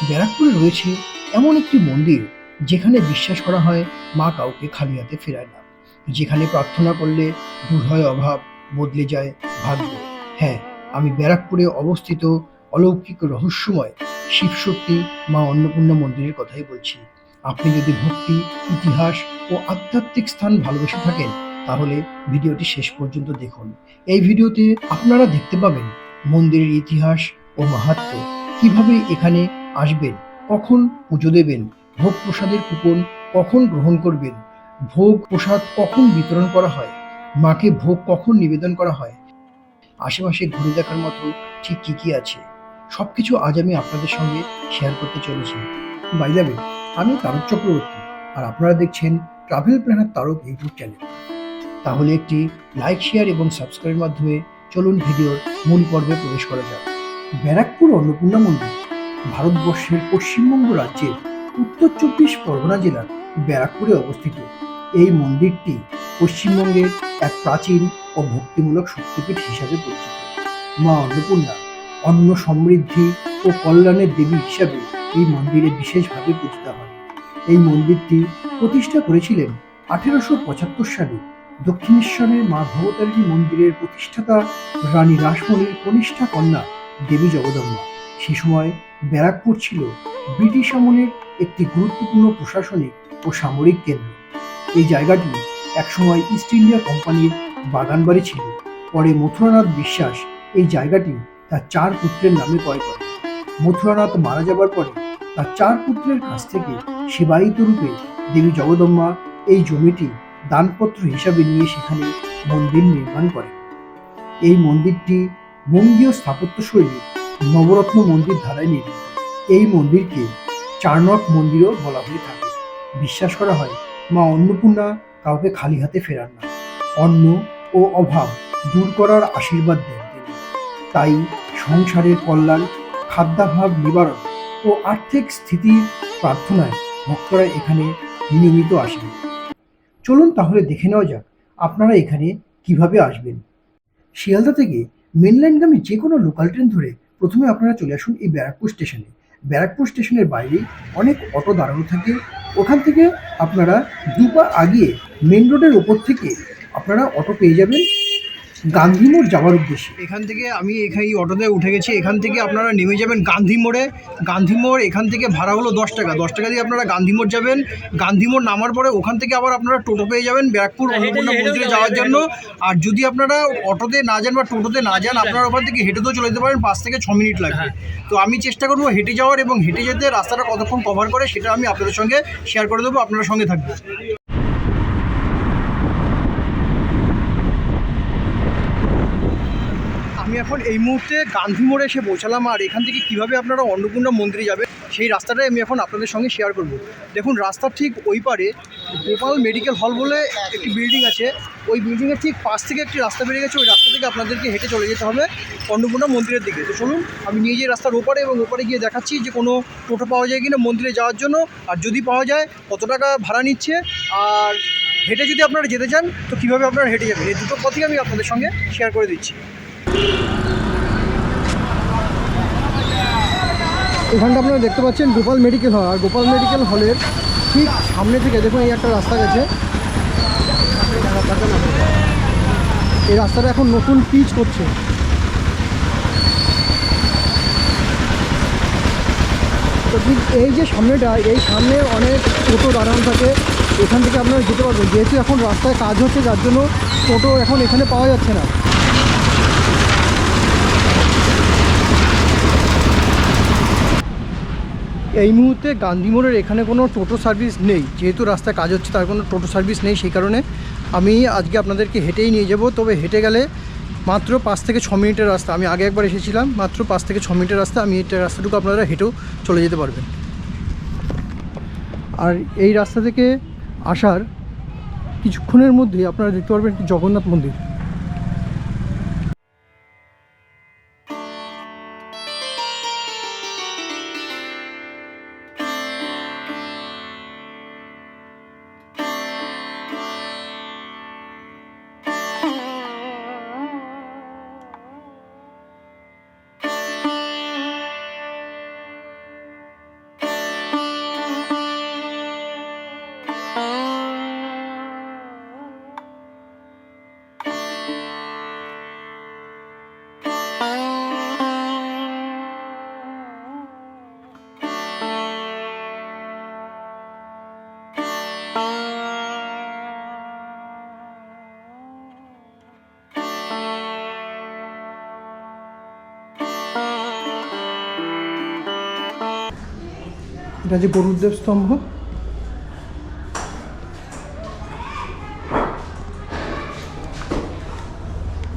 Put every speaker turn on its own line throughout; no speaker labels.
ব্যারাকপুরে রয়েছে এমন একটি মন্দির যেখানে বিশ্বাস করা হয় মা কাউকে খালি হাতে ফেরায় না, যেখানে প্রার্থনা করলে দূর হয় অভাব, বদলে যায় ভাগ্য। হ্যাঁ, আমি ব্যারাকপুরে অবস্থিত অলৌকিক রহস্যময় শিবশক্তি মা অন্নপূর্ণা মন্দিরের কথাই বলছি। আপনি যদি ভক্তি, ইতিহাস ও আধ্যাত্মিক স্থান ভালোবেসে থাকেন তাহলে ভিডিওটি শেষ পর্যন্ত দেখুন। এই ভিডিওতে আপনারা দেখতে পাবেন মন্দিরের ইতিহাস ও মাহাত্ম্য, কিভাবে এখানে আসবেন, কখন পুজো দেবেন, ভোগ প্রসাদের কুপন কখন গ্রহণ করবেন, ভোগ প্রসাদ কখন বিতরণ করা হয়, মাকে ভোগ কখন নিবেদন করা হয়, আশেপাশে ঘুরে দেখার মতো ঠিক কি কি আছে, সবকিছু আজ আমি আপনাদের সঙ্গে শেয়ার করতে চলেছি। বাই দ্য ওয়ে, আমি তারক চক্রবর্তী, আর আপনারা দেখছেন travel planner Tarak YouTube channel. তাহলে একটি লাইক, শেয়ার এবং সাবস্ক্রাইবের মাধ্যমে চলুন ভিডিওর মূল পর্বে প্রবেশ করা যাক। ব্যারাকপুর অন্নপূর্ণা মন্দির ভারতবর্ষের পশ্চিমবঙ্গ রাজ্যের উত্তর ২৪ পরগনা জেলার ব্যারাকপুরে অবস্থিত। এই মন্দিরটি পশ্চিমবঙ্গের এক প্রাচীন ও ভক্তিমূলক শক্তিপীঠ হিসাবে পরিচিত। মা অন্নপূর্ণা অন্ন সমৃদ্ধি ও কল্যাণের দেবী হিসাবে এই মন্দিরে বিশেষভাবে পূজিতা হয়। এই মন্দিরটি প্রতিষ্ঠা করেছিলেন ১৮৭৫ সালে দক্ষিণেশ্বরের মা ভবতারিণী মন্দিরের প্রতিষ্ঠাতা রানী রাসমণির কনিষ্ঠা কন্যা দেবী জগদম্বা। সে সময় ব্যারাকপুর ছিল ব্রিটিশ আমলের একটি গুরুত্বপূর্ণ প্রশাসনিক ও সামরিক কেন্দ্র। এই জায়গাটি একসময় ইস্ট ইন্ডিয়া কোম্পানির বাগান বাড়ি ছিল। পরে মথুরানাথ বিশ্বাস এই জায়গাটি তার ৪ পুত্রের নামে ক্রয় করেন। মথুরানাথ মারা যাবার পরে তার ৪ পুত্রের কাছ থেকে সেবায়িত রূপে দেবী জগদম্বা এই জমিটি দানপত্র হিসাবে নিয়ে সেখানে মন্দির নির্মাণ করেন। এই মন্দিরটি বঙ্গীয় স্থাপত্যশৈলীর নবরত্ন মন্দির ধারায় নির্মিত। এই মন্দিরকে চারনক মন্দিরও বলা হয়ে থাকে। বিশ্বাস করা হয় মা অন্নপূর্ণা কাউকে খালি হাতে ফেরান না, অন্ন ও অভাব দূর করার আশীর্বাদ দেন তিনি। তাই সংসারের কল্যাণ, খাদ্যাভাব নিবারণ ও আর্থিক স্থিতির প্রার্থনায় ভক্তরা এখানে নিয়মিত আসেন। চলুন তাহলে দেখে নেওয়া যাক আপনারা এখানে কিভাবে আসবেন। শিয়ালদা থেকে মেনল্যান্ডগামী যে কোনো লোকাল ট্রেন ধরে প্রথমে আপনারা চলে আসুন এই ব্যারাকপুর স্টেশনে। ব্যারাকপুর স্টেশনের বাইরেই অনেক অটো দাঁড়ানো থাকে। ওখান থেকে আপনারা ২ পা আগিয়ে মেন রোডের ওপর থেকে আপনারা অটো পেয়ে যাবেন গান্ধী মোড় যাওয়ার উদ্দেশ্যে। এখান থেকে আমি এখানে এই অটোতে উঠে গেছি। এখান থেকে আপনারা নেমে যাবেন গান্ধী মোড়ে। গান্ধী মোড় এখান থেকে ভাড়া হলো ১০ টাকা। ১০ টাকা দিয়ে আপনারা গান্ধী মোড় যাবেন। গান্ধী মোড় নামার পরে ওখান থেকে আবার আপনারা টোটো পেয়ে যাবেন ব্যারাকপুর অন্নপূর্ণা মন্দিরে যাওয়ার জন্য। আর যদি আপনারা অটোতে না যান বা টোটোতে না যান, আপনারা ওখান থেকে হেঁটেতেও চলে যেতে পারেন। ৫ থেকে ৬ মিনিট লাগবে। তো আমি চেষ্টা করবো হেঁটে যাওয়ার, এবং হেঁটে যেতে রাস্তাটা কতক্ষণ কভার করে সেটা আমি আপনাদের সঙ্গে শেয়ার করে দেবো। আপনারা সঙ্গে থাকবেন। আমি এখন এই মুহূর্তে গান্ধী মোড়ে এসে পৌঁছালাম, আর এখান থেকে কিভাবে আপনারা অন্নপূর্ণা মন্দিরে যাবেন সেই রাস্তাটাই আমি এখন আপনাদের সঙ্গে শেয়ার করব। দেখুন, রাস্তার ঠিক ওই পারে গোপাল মেডিকেল হল বলে একটি বিল্ডিং আছে। ওই বিল্ডিংয়ের ঠিক পাশ থেকে একটি রাস্তা বেরিয়ে গেছে। ওই রাস্তা থেকে আপনাদেরকে হেঁটে চলে যেতে হবে অন্নপূর্ণা মন্দিরের দিকে। তো চলুন আমি নিয়ে যাই রাস্তার ওপারে, এবং ওপারে গিয়ে দেখাচ্ছি যে কোনো টোটো পাওয়া যায় কিনা মন্দিরে যাওয়ার জন্য, আর যদি পাওয়া যায় কত টাকা ভাড়া নিচ্ছে, আর হেঁটে যদি আপনারা যেতে চান তো কীভাবে আপনারা হেঁটে যাবেন, এই দুটো কথাই আমি আপনাদের সঙ্গে শেয়ার করে দিচ্ছি। এখানটা আপনারা দেখতে পাচ্ছেন গোপাল মেডিকেল হল, আর গোপাল মেডিকেল হলের ঠিক সামনে থেকে দেখুন এই একটা রাস্তা গেছে। এই রাস্তাটা এখন নতুন পিচ করছে। তো ঠিক এই যে সামনেটা, এই সামনে অনেক টোটো দাঁড়ানো থাকে। এখান থেকে আপনারা যেতে পারবেন, যেহেতু এখন রাস্তায় কাজ হচ্ছে যার জন্য টোটো এখন এখানে পাওয়া যাচ্ছে না। এই মুহূর্তে গান্ধী মোড়ের এখানে কোনো টোটো সার্ভিস নেই, যেহেতু রাস্তায় কাজ হচ্ছে তার কোনো টোটো সার্ভিস নেই। সেই কারণে আমি আজকে আপনাদেরকে হেঁটেই নিয়ে যাব। তবে হেঁটে গেলে মাত্র ৫ থেকে ৬ মিনিটের রাস্তা। আমি আগে একবার এসেছিলাম, মাত্র ৫ থেকে ৬ মিনিটের রাস্তা। আমি এই রাস্তাটুকু আপনারা হেঁটেও চলে যেতে পারবেন। আর এই রাস্তা থেকে আসার কিছুক্ষণের মধ্যেই আপনারা দেখতে পারবেন জগন্নাথ মন্দির। এটা যে গরুদেব স্তম্ভ,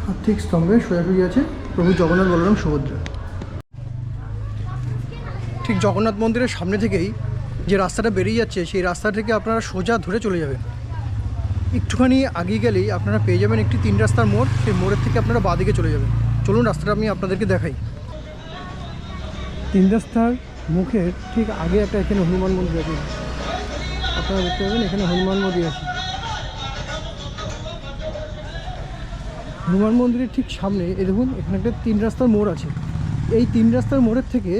আর ঠিক স্তম্ভে সোজাসুজি আছে প্রভু জগন্নাথ, বলরাম, সুভদ্রা। ঠিক জগন্নাথ মন্দিরের সামনে থেকেই যে রাস্তাটা বেরিয়ে যাচ্ছে, সেই রাস্তা থেকে আপনারা সোজা ধরে চলে যাবেন। একটুখানি আগিয়ে গেলেই আপনারা পেয়ে যাবেন একটি 3 রাস্তার মোড়। সেই মোড়ের থেকে আপনারা বাঁদিকে চলে যাবেন। চলুন রাস্তাটা আমি আপনাদেরকে দেখাই। 3 রাস্তার মুখের ঠিক আগে একটা এখানে হনুমান মন্দির আছে, আপনারা দেখতে পাবেন এখানে হনুমান মন্দির আছে। হনুমান মন্দিরের ঠিক সামনে এই দেখুন এখানে একটা 3 রাস্তার মোড় আছে। এই 3 রাস্তার মোড়ের থেকে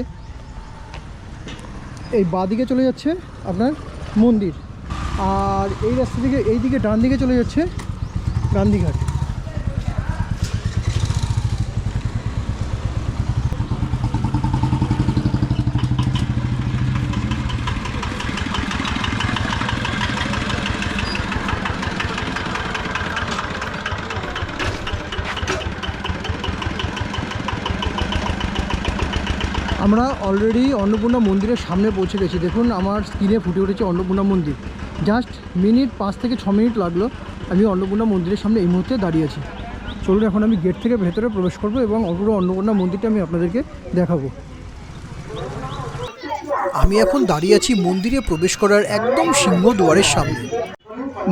এই বাঁদিকে চলে যাচ্ছে আপনার মন্দির, আর এই রাস্তা থেকে এই দিকে ডান দিকে চলে যাচ্ছে গান্ধীঘাট। আমরা অলরেডি অন্নপূর্ণা মন্দিরের সামনে পৌঁছে গেছি। দেখুন আমার স্ক্রিনে ফুটে উঠেছে অন্নপূর্ণা মন্দির। জাস্ট মিনিট 5 থেকে 6 মিনিট লাগলো, আমি অন্নপূর্ণা মন্দিরের সামনে এই মুহূর্তে দাঁড়িয়ে আছি। চলুন এখন আমি গেট থেকে ভেতরে প্রবেশ করব এবং পুরো অন্নপূর্ণা মন্দিরটা আমি আপনাদেরকে দেখাবো। আমি এখন দাঁড়িয়ে আছি মন্দিরে প্রবেশ করার একদম সিংহদ্বারের সামনে।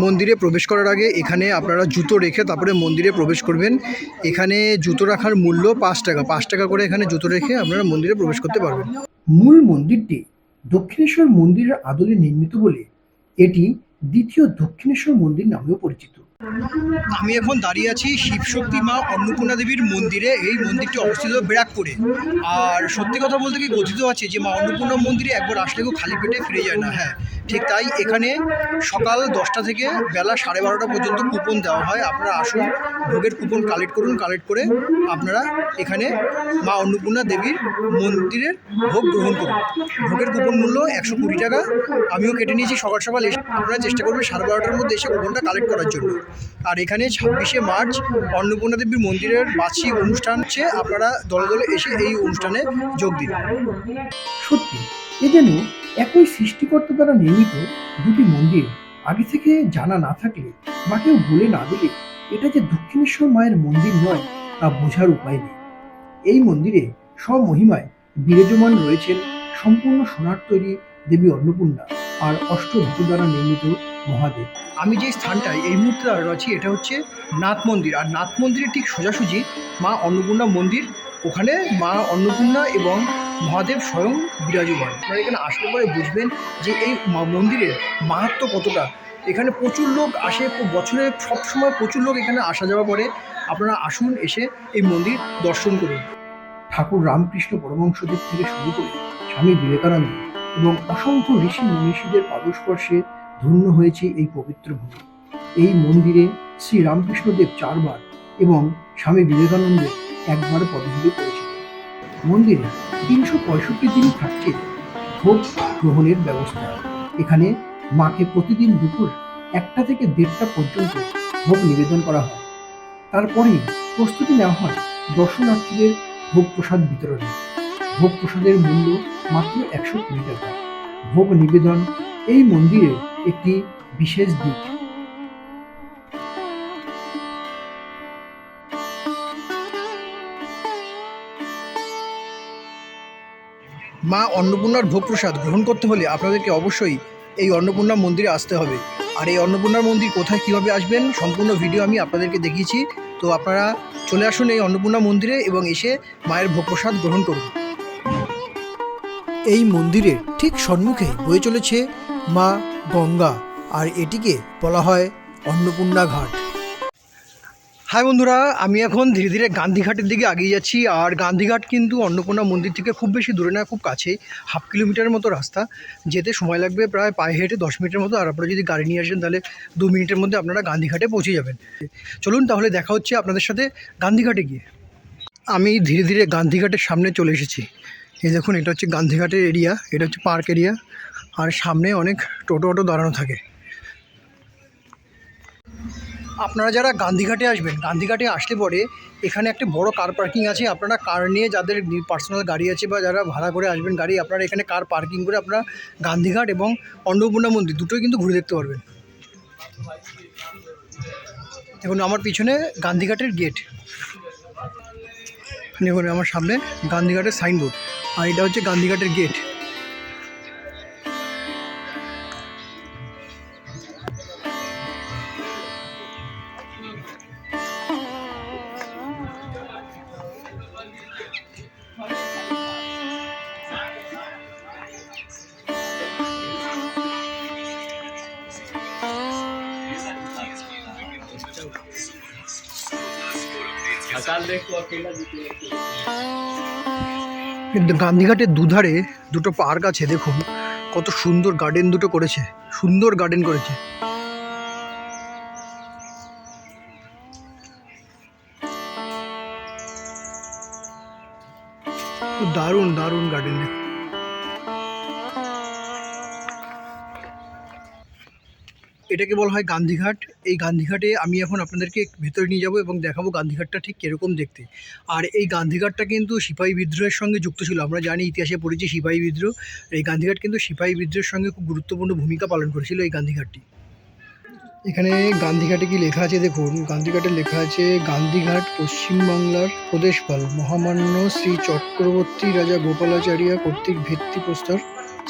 মন্দিরে প্রবেশ করার আগে এখানে আপনারা জুতো রেখে তারপরে মন্দিরে প্রবেশ করবেন। এখানে জুতো রাখার মূল্য 5 টাকা। 5 টাকা করে এখানে জুতো রেখে আপনারা মন্দিরে প্রবেশ করতে পারবেন। মূল মন্দিরটি দক্ষিণেশ্বর মন্দিরের আদলে নির্মিত বলে এটি দ্বিতীয় দক্ষিণেশ্বর মন্দির নামেও পরিচিত। আমি এখন দাঁড়িয়ে আছি শিবশক্তি মা অন্নপূর্ণা দেবীর মন্দিরে। এই মন্দিরটি অবস্থিত ব্যারাকপুরে। আর সত্যি কথা বলতে কি কথিত আছে যে মা অন্নপূর্ণা মন্দিরে একবার আসলে কেউ খালি পেটে ফিরে যায় না। হ্যাঁ, ঠিক তাই। এখানে সকাল 10টা থেকে বেলা 12:30 পর্যন্ত কুপন দেওয়া হয়। আপনারা আসুন, ভোগের কুপন কালেক্ট করুন। কালেক্ট করে আপনারা এখানে মা অন্নপূর্ণা দেবীর মন্দিরের ভোগ গ্রহণ করুন। ভোগের কুপন মূল্য 120 টাকা। আমিও কেটে নিয়েছি সকাল সকাল এসে। আপনারা চেষ্টা করবেন 12:30টার মধ্যে এসে কুপনটা কালেক্ট করার জন্য। আর এখানে 26শে মার্চ অন্নপূর্ণা দেবীর মন্দিরের বার্ষিক অনুষ্ঠান হচ্ছে। আপনারা দলে দলে এসে এই অনুষ্ঠানে যোগ দিন। সত্যি এ যেন একই সৃষ্টিকর্তা দ্বারা নির্মিত দুটি মন্দির। আগে থেকে জানা না থাকলে বা কেউ বলে না দিলে এটা যে দক্ষিণেশ্বর মায়ের মন্দির নয় তা বোঝার উপায় নেই। এই মন্দিরে স্বমহিমায় বিরাজমান রয়েছেন সম্পূর্ণ সোনার তৈরি দেবী অন্নপূর্ণা আর অষ্টধাতু দ্বারা নির্মিত মহাদেব। আমি যে স্থানটায় এই মুহূর্তে দাঁড়িয়ে আছি এটা হচ্ছে নাথ মন্দির। আর নাথ মন্দিরের ঠিক সোজাসুজি মা অন্নপূর্ণা মন্দির। ওখানে মা অন্নপূর্ণা এবং মহাদেব স্বয়ং বিরাজমান। আপনারা এখানে আসলে পরে বুঝবেন যে এই মন্দিরের মাহাত্ম্য কতটা। এখানে প্রচুর লোক আসে, বছরে সবসময় প্রচুর লোক এখানে আসা যাওয়া করে। আপনারা আসুন, এসে এই মন্দির দর্শন করুন। ঠাকুর রামকৃষ্ণ পরমহংসদেব থেকে শুরু করে স্বামী বিবেকানন্দ এবং অসংখ্য ঋষি মনীষীদের পাদস্পর্শে ধন্য হয়েছে এই পবিত্র ভূমি। এই মন্দিরে শ্রী রামকৃষ্ণদেব 4 বার এবং স্বামী বিবেকানন্দের 1 বার পদধূলি করেছিলেন। মন্দিরে 365 দিন থাকছে ভোগ গ্রহণের ব্যবস্থা। এখানে মাকে প্রতিদিন দুপুর 1টা থেকে 1:30টা পর্যন্ত ভোগ নিবেদন করা হয়। তারপরেই প্রস্তুতি নেওয়া হয় দর্শনার্থীদের ভোগ প্রসাদ বিতরণে। ভোগ প্রসাদের মূল্য মাত্র 120 টাকা। ভোগ নিবেদন এই মন্দিরের একটি বিশেষ দিক। মা অন্নপূর্ণার ভোগ প্রসাদ গ্রহণ করতে হলে আপনাদেরকে অবশ্যই এই অন্নপূর্ণা মন্দিরে আসতে হবে। আর এই অন্নপূর্ণার মন্দির কোথায় কীভাবে আসবেন সম্পূর্ণ ভিডিও আমি আপনাদেরকে দেখিয়েছি। তো আপনারা চলে আসুন এই অন্নপূর্ণা মন্দিরে এবং এসে মায়ের ভোগ প্রসাদ গ্রহণ করুন। এই মন্দিরের ঠিক সম্মুখে বয়ে চলেছে মা গঙ্গা, আর এটিকে বলা হয় অন্নপূর্ণা ঘাট। হাই বন্ধুরা, আমি এখন ধীরে ধীরে গান্ধীঘাটের দিকে এগিয়ে যাচ্ছি। আর গান্ধীঘাট কিন্তু অন্নপূর্ণা মন্দির থেকে খুব বেশি দূরে না, খুব কাছেই। 1/2 কিলোমিটারের মতো রাস্তা। যেতে সময় লাগবে প্রায় পায়ে হেঁটে 10 মিনিটের মতো। আর আপনারা যদি গাড়ি নিয়ে আসেন তাহলে 2 মিনিটের মধ্যে আপনারা গান্ধীঘাটে পৌঁছে যাবেন। চলুন তাহলে দেখা হচ্ছে আপনাদের সাথে গান্ধীঘাটে গিয়ে। আমি ধীরে ধীরে গান্ধীঘাটের সামনে চলে এসেছি। এই দেখুন, এটা হচ্ছে গান্ধীঘাটের এরিয়া, এটা হচ্ছে পার্ক এরিয়া। আর সামনে অনেক টোটো অটো দাঁড়ানো থাকে। আপনারা যারা গান্ধীঘাটে আসবেন, গান্ধীঘাটে আসলে পরে এখানে একটা বড় কার পার্কিং আছে। আপনারা কার নিয়ে, যাদের পার্সোনাল গাড়ি আছে বা যারা ভাড়া করে আসবেন গাড়ি, আপনারা এখানে কার পার্কিং করে আপনারা গান্ধীঘাট এবং অন্নপূর্ণা মন্দির দুটোই কিন্তু ঘুরে দেখতে পারবেন। দেখুন আমার পিছনে গান্ধীঘাটের গেট, দেখুন আমার সামনে গান্ধীঘাটের সাইনবোর্ড, আর এটা হচ্ছে গান্ধীঘাটের গেট। কিন্তু গান্ধীঘাটের দুধারে দুটো পার্ক আছে, দেখুন কত সুন্দর গার্ডেন দুটো করেছে, সুন্দর গার্ডেন করেছে। দারুণ দারুণ গার্ডেন। এটাকে বলা হয় গান্ধীঘাট। এই গান্ধীঘাটে আমি এখন আপনাদেরকে ভেতরে নিয়ে যাব এবং দেখাবো গান্ধীঘাটটা ঠিক কীরকম দেখতে। আর এই গান্ধীঘাটটা কিন্তু সিপাহী বিদ্রোহের সঙ্গে যুক্ত ছিল। আমরা জানি, ইতিহাসে পড়েছি সিপাহী বিদ্রোহ। এই গান্ধীঘাট কিন্তু সিপাহী বিদ্রোহের সঙ্গে খুব গুরুত্বপূর্ণ ভূমিকা পালন করেছিল এই গান্ধীঘাটটি। এখানে গান্ধীঘাটে কি লেখা আছে দেখুন, গান্ধীঘাটে লেখা আছে গান্ধীঘাট পশ্চিমবাংলার প্রদেশপাল মহামান্য শ্রী চক্রবর্তী রাজা গোপালাচার্য কর্তৃক ভিত্তিপ্রস্তর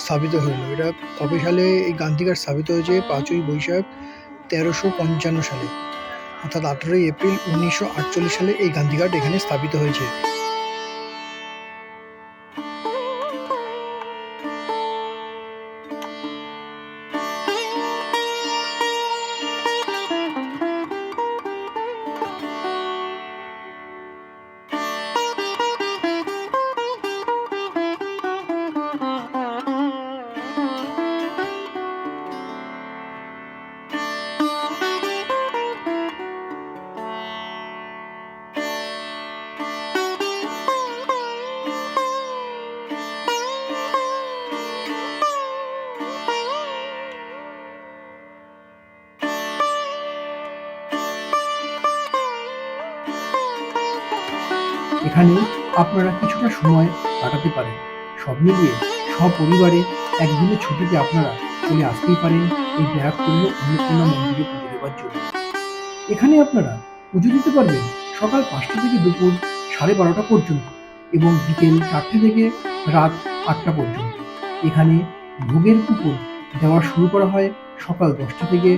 স্থাপিত হইল। এটা কবে সালে এই গান্ধীঘাট স্থাপিত হয়েছে? 5ই বৈশাখ 1355 সালে, অর্থাৎ 18ই এপ্রিল 1948 সালে এই গান্ধীঘাট এখানে স্থাপিত হয়েছে। এখানে আপনারা কিছুটা সময় কাটাতে পারেন। সব মিলিয়ে সপরিবারে একদিনের ছুটিতে আপনারা চলে আসতেই পারেন এই ব্যারাকপুরের অন্নপূর্ণা মন্দিরে পুজো দেওয়ার জন্য। এখানে আপনারা পুজো দিতে পারবেন সকাল 5টা থেকে দুপুর 12:30 পর্যন্ত এবং বিকেল 4টে থেকে রাত 8টা পর্যন্ত। এখানে ভোগের কুপন দেওয়া শুরু করা হয় সকাল 10টা থেকে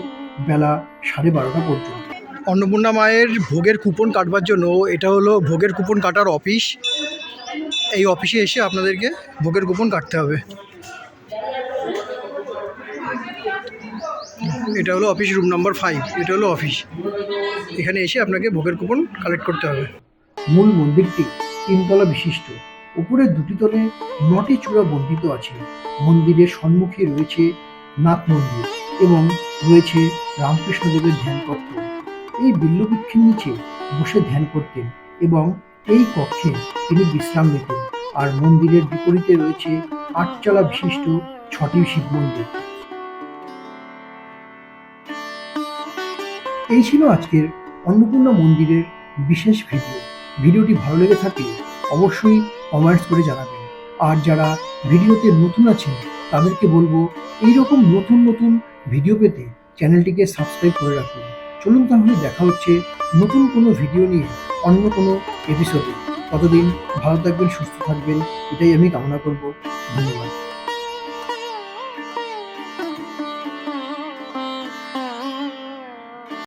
বেলা 12:30 পর্যন্ত। অন্নপূর্ণা মায়ের ভোগের কুপন কাটবার জন্য এটা হলো ভোগের কুপন কাটার অফিস। এই অফিসে এসে আপনাদেরকে ভোগের কুপন কাটতে হবে। এটা হলো অফিস, রুম নাম্বার 5, এটা হলো অফিস। এখানে এসে আপনাকে ভোগের কুপন কালেক্ট করতে হবে। মূল মন্দিরটি 3 তলা বিশিষ্ট। উপরের 2টি তলে 9টি চূড়া বর্ধিত আছে। মন্দিরের সম্মুখে রয়েছে নাথ মন্দির এবং রয়েছে রামকৃষ্ণদেবের ধ্যান কক্ষ। এই বিল্লবৃক্ষের নিচে বসে ধ্যান করতেন এবং এই কক্ষে তিনি বিশ্রাম নিতেন। আর মন্দিরের বিপরীতে রয়েছে 8 তলা বিশিষ্ট 6টি শিব মন্দির। এই ছিল আজকের অন্নপূর্ণা মন্দিরের বিশেষ ভিডিও। ভিডিওটি ভালো লেগে থাকলে অবশ্যই কমেন্টস করে জানাবেন। আর যারা ভিডিওতে নতুন আছেন তাদেরকে বলবো এইরকম নতুন নতুন ভিডিও পেতে চ্যানেলটিকে সাবস্ক্রাইব করে রাখুন। চলুন তাহলে দেখা হচ্ছে নতুন কোনো ভিডিও নিয়ে অন্য কোনো এপিসোডে। ততদিন ভালো থাকবেন, সুস্থ থাকবেন, এটাই আমি কামনা করব। ধন্যবাদ।